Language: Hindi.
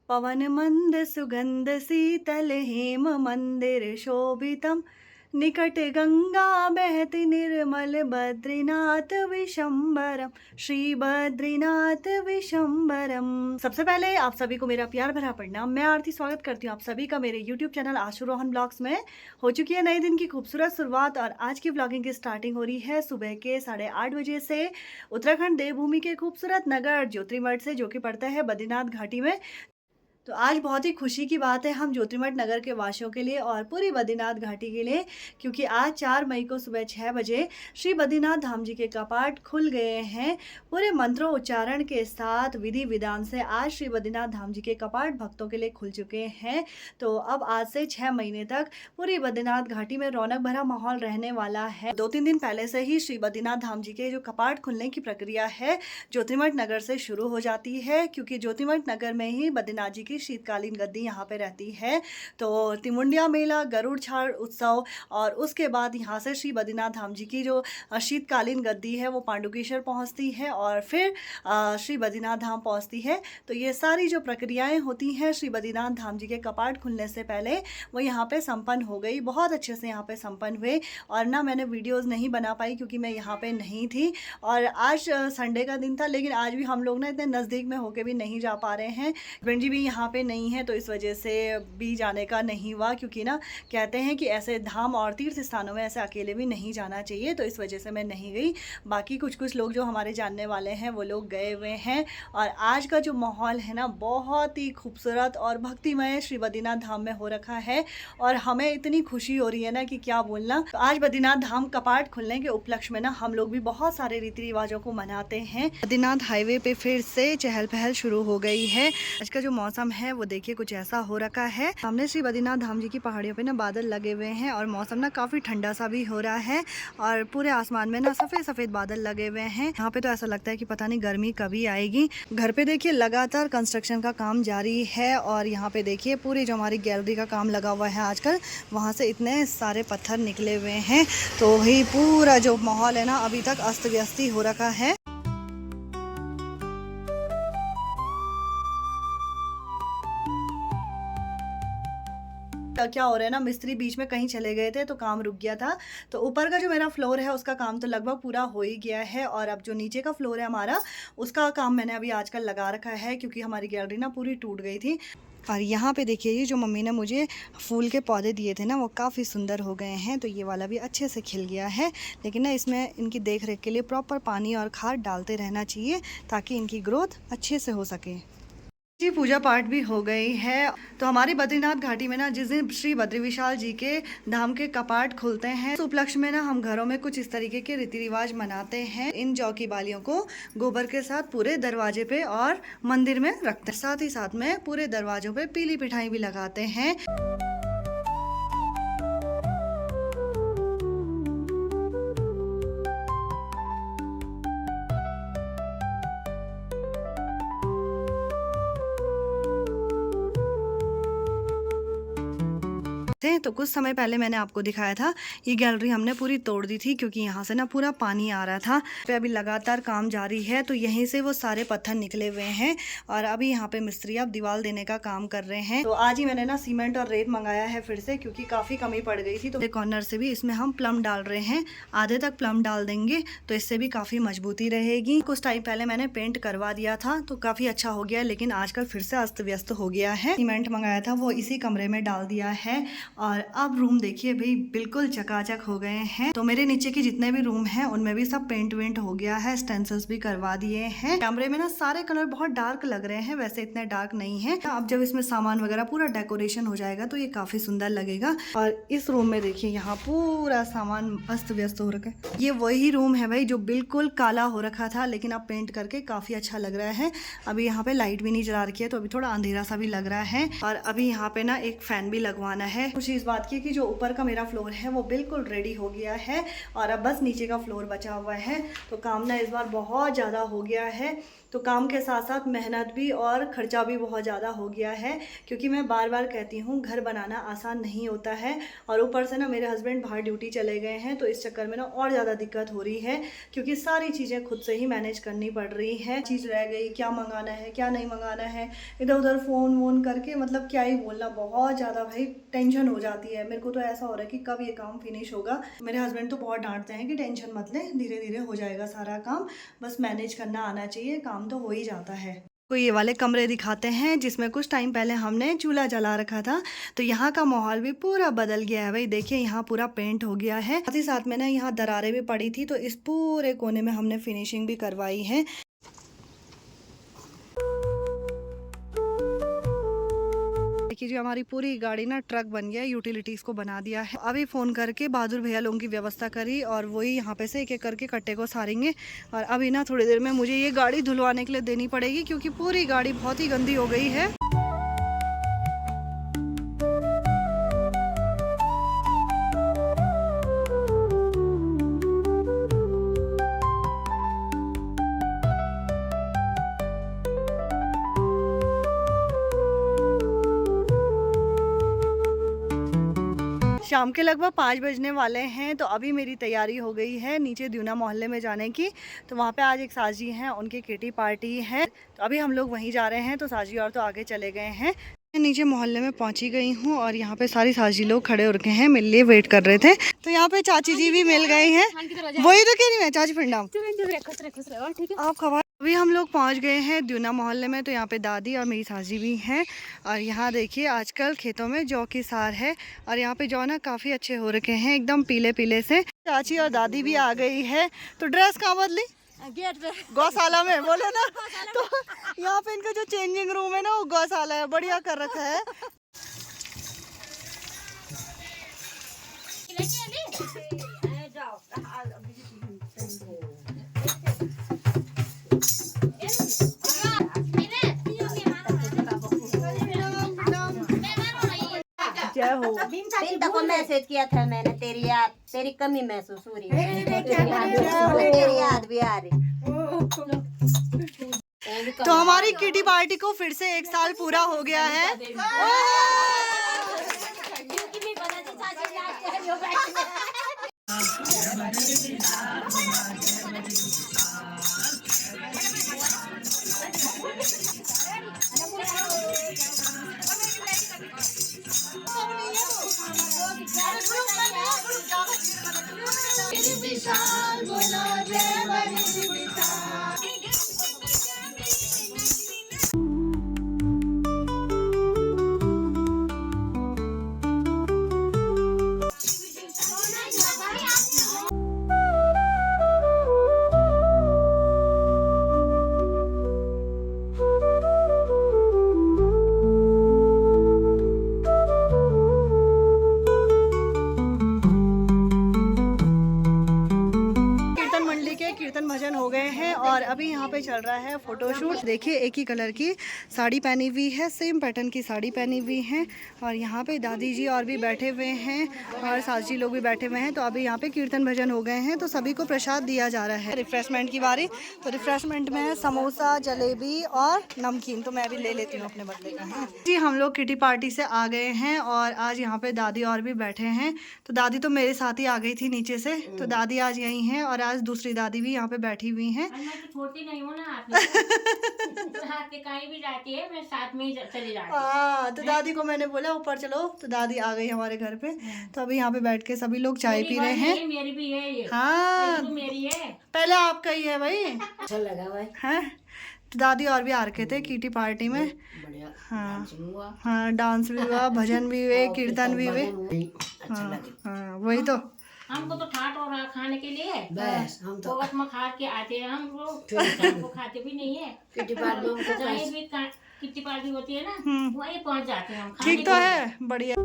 पवन मंद सुगंध शीतल हेम मंदिर शोभितम, निकट गंगा बहति निर्मल बद्रीनाथ विशंबरम, श्री बद्रीनाथ विशंबरम। सबसे पहले आप सभी को मेरा प्यार भरा प्रणाम। मैं आरती स्वागत करती हूँ आप सभी का मेरे YouTube चैनल आशुरोहन ब्लॉग्स में। हो चुकी है नए दिन की खूबसूरत शुरुआत और आज की ब्लॉगिंग की स्टार्टिंग हो रही है सुबह के 8:30 बजे से उत्तराखंड देवभूमि के खूबसूरत नगर ज्योतिर्मठ से, जो कि पड़ता है बद्रीनाथ घाटी में। तो आज बहुत ही खुशी की बात है हम ज्योतिर्मठ नगर के वासियों के लिए और पूरी बद्रीनाथ घाटी के लिए, क्योंकि आज 4 मई को सुबह 6 बजे श्री बद्रीनाथ धाम जी के कपाट खुल गए हैं। पूरे मंत्रों उच्चारण के साथ विधि विधान से आज श्री बद्रीनाथ धाम जी के कपाट भक्तों के लिए खुल चुके हैं। तो अब आज से 6 महीने तक पूरी बद्रीनाथ घाटी में रौनक भरा माहौल रहने वाला है। 2-3 दिन पहले से ही श्री बद्रीनाथ धाम जी के जो कपाट खुलने की प्रक्रिया है ज्योतिर्मठ नगर से शुरू हो जाती है, क्योंकि ज्योतिर्मठ नगर में ही बद्रीनाथ जी की शीतकालीन गद्दी यहाँ पे रहती है। तो तिमुंडिया मेला, गरुड़ छाड़ उत्सव और उसके बाद यहाँ से श्री बद्रीनाथ धाम जी की जो शीतकालीन गद्दी है वो पांडुकेश्वर पहुँचती है और फिर श्री बद्रीनाथ धाम पहुँचती है। तो ये सारी जो प्रक्रियाएं होती हैं श्री बद्रीनाथ धाम जी के कपाट खुलने से पहले वो यहाँ पे संपन्न हो गई। बहुत अच्छे से यहाँ पे संपन्न हुए और ना मैंने वीडियोस नहीं बना पाई क्योंकि मैं यहाँ पे नहीं थी और आज संडे का दिन था, लेकिन आज भी हम लोग ना इतने नज़दीक में होके भी नहीं जा पा रहे हैं। हस्बैंड जी भी यहाँ पे नहीं है तो इस वजह से भी जाने का नहीं हुआ, क्योंकि ना कहते हैं कि ऐसे धाम और तीर्थ स्थानों में ऐसे अकेले भी नहीं जाना चाहिए, तो इस वजह से मैं नहीं गई। बाकी कुछ लोग जो हमारे जानने वाले हैं वो लोग गए हुए हैं और आज का जो माहौल है ना बहुत ही खूबसूरत और भक्तिमय श्री बद्रीनाथ धाम में हो रखा है और हमें इतनी खुशी हो रही है ना कि क्या बोलना। तो आज बद्रीनाथ धाम कपाट खुलने के उपलक्ष्य में ना हम लोग भी बहुत सारे रीति रिवाजों को मनाते हैं। बद्रीनाथ हाईवे पे फिर से चहल पहल शुरू हो गई है। आज का जो मौसम है वो देखिए कुछ ऐसा हो रखा है। सामने श्री बद्रीनाथ धाम जी की पहाड़ियों पे ना बादल लगे हुए हैं और मौसम ना काफी ठंडा सा भी हो रहा है और पूरे आसमान में ना सफेद सफेद बादल लगे हुए हैं। यहाँ पे तो ऐसा लगता है कि पता नहीं गर्मी कभी आएगी। घर पे देखिए लगातार कंस्ट्रक्शन का काम जारी है और यहाँ पे देखिए पूरी जो हमारी गैलरी का काम लगा हुआ है आजकल, वहाँ से इतने सारे पत्थर निकले हुए हैं। तो वही पूरा जो माहौल है ना अभी तक अस्त व्यस्त ही हो रखा है। क्या हो रहा है ना, मिस्त्री बीच में कहीं चले गए थे तो काम रुक गया था। तो ऊपर का जो मेरा फ्लोर है उसका काम तो लगभग पूरा हो ही गया है और अब जो नीचे का फ्लोर है हमारा उसका काम मैंने अभी आजकल लगा रखा है, क्योंकि हमारी गैलरी ना पूरी टूट गई थी। और यहाँ पे देखिए ये जो मम्मी ने मुझे फूल के पौधे दिए थे ना वो काफ़ी सुंदर हो गए हैं। तो ये वाला भी अच्छे से खिल गया है, लेकिन ना इसमें इनकी देख रेख के लिए प्रॉपर पानी और खाद डालते रहना चाहिए ताकि इनकी ग्रोथ अच्छे से हो सके। जी पूजा पाठ भी हो गई है। तो हमारी बद्रीनाथ घाटी में ना जिस दिन श्री बद्री विशाल जी के धाम के कपाट खुलते हैं उस उपलक्ष्य में ना हम घरों में कुछ इस तरीके के रीति रिवाज मनाते हैं। इन जौ की बालियों को गोबर के साथ पूरे दरवाजे पे और मंदिर में रखते हैं। साथ ही साथ में पूरे दरवाजों पे पीली पिठाई भी लगाते हैं। तो कुछ समय पहले मैंने आपको दिखाया था ये गैलरी हमने पूरी तोड़ दी थी, क्योंकि यहाँ से ना पूरा पानी आ रहा था। पे अभी लगातार काम जारी है तो यहीं से वो सारे पत्थर निकले हुए हैं और अभी यहाँ पे मिस्त्री अब दीवार देने का काम कर रहे हैं। तो आज ही मैंने ना सीमेंट और रेत मंगाया है फिर से, क्योंकि काफ़ी कमी पड़ गई थी। तो कॉर्नर से भी इसमें हम प्लम डाल रहे हैं, आधे तक प्लम डाल देंगे तो इससे भी काफ़ी मजबूती रहेगी। कुछ टाइम पहले मैंने पेंट करवा दिया था तो काफ़ी अच्छा हो गया, लेकिन आजकल फिर से अस्त व्यस्त हो गया है। सीमेंट मंगाया था वो इसी कमरे में डाल दिया है और अब रूम देखिए भाई बिल्कुल चकाचक हो गए हैं। तो मेरे नीचे के जितने भी रूम हैं उनमें भी सब पेंट वेंट हो गया है, स्टेंसल्स भी करवा दिए हैं। कैमरे में ना सारे कलर बहुत डार्क लग रहे हैं, वैसे इतने डार्क नहीं है। अब जब इसमें सामान वगैरह पूरा डेकोरेशन हो जाएगा तो ये काफी सुंदर लगेगा। और इस रूम में देखिए यहाँ पूरा सामान अस्त व्यस्त हो रखा है। ये वही रूम है भाई जो बिल्कुल काला हो रखा था, लेकिन अब पेंट करके काफी अच्छा लग रहा है। अभी यहाँ पे लाइट भी नहीं जला रखी है तो अभी थोड़ा अंधेरा सा भी लग रहा है। और अभी यहाँ पे ना एक फैन भी लगवाना है। कुछ इस बात की कि जो ऊपर का मेरा फ्लोर है वो बिल्कुल रेडी हो गया है और अब बस नीचे का फ्लोर बचा हुआ है। तो काम ना इस बार बहुत ज़्यादा हो गया है तो काम के साथ साथ मेहनत भी और ख़र्चा भी बहुत ज़्यादा हो गया है, क्योंकि मैं बार बार कहती हूँ घर बनाना आसान नहीं होता है। और ऊपर से ना मेरे हस्बैंड बाहर ड्यूटी चले गए हैं, तो इस चक्कर में ना और ज़्यादा दिक्कत हो रही है, क्योंकि सारी चीज़ें खुद से ही मैनेज करनी पड़ रही है। चीज़ रह गई, क्या मंगाना है क्या नहीं मंगाना है, इधर उधर फ़ोन वोन करके मतलब क्या ही बोलना, बहुत ज़्यादा भाई टेंशन हो जाती है। मेरे को तो ऐसा हो रहा है कि कब ये काम फिनिश होगा। मेरे हस्बैंड तो बहुत डांटते हैं कि टेंशन मत ले, धीरे धीरे हो जाएगा सारा काम, बस मैनेज करना आना चाहिए, काम तो हो ही जाता है। को ये वाले कमरे दिखाते हैं जिसमें कुछ टाइम पहले हमने चूल्हा जला रखा था, तो यहाँ का माहौल भी पूरा बदल गया है भाई। देखिए यहाँ पूरा पेंट हो गया है, साथ ही साथ में ना यहाँ दरारें भी पड़ी थी, तो इस पूरे कोने में हमने फिनिशिंग भी करवाई है। देखिए जो हमारी पूरी गाड़ी ना ट्रक बन गया है, यूटिलिटीज़ को बना दिया है। अभी फ़ोन करके बहादुर भैया लोगों की व्यवस्था करी और वही यहाँ पे से एक एक करके कट्टे को सारेंगे। और अभी ना थोड़ी देर में मुझे ये गाड़ी धुलवाने के लिए देनी पड़ेगी, क्योंकि पूरी गाड़ी बहुत ही गंदी हो गई है। शाम के लगभग 5 बजने वाले हैं, तो अभी मेरी तैयारी हो गई है नीचे द्यूना मोहल्ले में जाने की। तो वहाँ पे आज एक साजी हैं, उनकी किटी पार्टी है, तो अभी हम लोग वहीं जा रहे हैं। तो साजी और तो आगे चले गए हैं। मैं नीचे मोहल्ले में पहुँची गई हूँ और यहाँ पे सारी साजी लोग खड़े हो रखे हैं, मेरे लिए वेट कर रहे थे। तो यहाँ पे चाची जी भी मिल गए हैं, वही तो कह रही मैं, चाची फिंडाम आप खबर। अभी हम लोग पहुंच गए हैं द्यूना मोहल्ले में, तो यहाँ पे दादी और मेरी साजी भी हैं। और यहाँ देखिए आजकल खेतों में जौ की सार है, और यहाँ पे जौ ना काफ़ी अच्छे हो रखे हैं, एकदम पीले पीले से। चाची और दादी भी आ गई है। तो ड्रेस कहाँ बदली? गेट पे, गौशाला में बोले ना। तो यहाँ पे इनका जो चेंजिंग रूम है ना, वो गौशाला है, बढ़िया कर रखा है। जय हो। पिंता को मैसेज किया था मैंने, तेरी कमी महसूस हो रही है, तेरी याद भी आ रही। तो हमारी किटी पार्टी को फिर से 1 साल पूरा हो गया है। कीर्तन भजन हो गए हैं और अभी यहाँ पे चल रहा है फोटोशूट। देखिए एक ही कलर की साड़ी पहनी हुई है, सेम पैटर्न की साड़ी पहनी हुई है, और यहाँ पे दादी जी और भी बैठे हुए हैं और सास जी लोग भी बैठे हुए हैं। तो अभी यहाँ पे कीर्तन भजन हो गए हैं, तो सभी को प्रसाद दिया जा रहा है। रिफ्रेशमेंट की बारी, तो रिफ्रेशमेंट में समोसा, जलेबी और नमकीन, तो मैं भी ले लेती हूँ अपने बदले का है जी। हम लोग किटी पार्टी से आ गए हैं और आज यहाँ पे दादी और भी बैठे हैं। तो दादी तो मेरे साथ ही आ गई थी नीचे से, तो दादी आज यहीं हैं और आज दूसरी दादी भी यहाँ पे बैठी हुई हैं। मैं तो छोटी नहीं हूँ ना, आप के कहीं भी जाती है मैं साथ में ही चली जाती हूँ। हाँ, तो दादी को मैंने बोला ऊपर चलो, तो दादी आ गई हमारे घर पे। तो अभी यहाँ पे बैठ के सभी लोग चाय पी रहे हैं। मेरी भी है ये। हाँ तो मेरी है, पहले आपका ही है भाई। अच्छा लगा भाई है। तो दादी और भी आ रखे थे किटी पार्टी में। बढ़िया। हाँ हाँ, डांस भी हुआ, भजन भी हुए, कीर्तन भी हुए। हाँ हाँ, वही तो। हमको तो ठाट हो रहा खाने के लिए, बस हम तो वक्त में खा के आते हैं हम लोग, हमको खाते भी नहीं है। किटी पार्टी में जहाँ भी किटी पार्टी होती है ना, वहीं पहुँच जाते हैं हम। ठीक तो है, बढ़िया।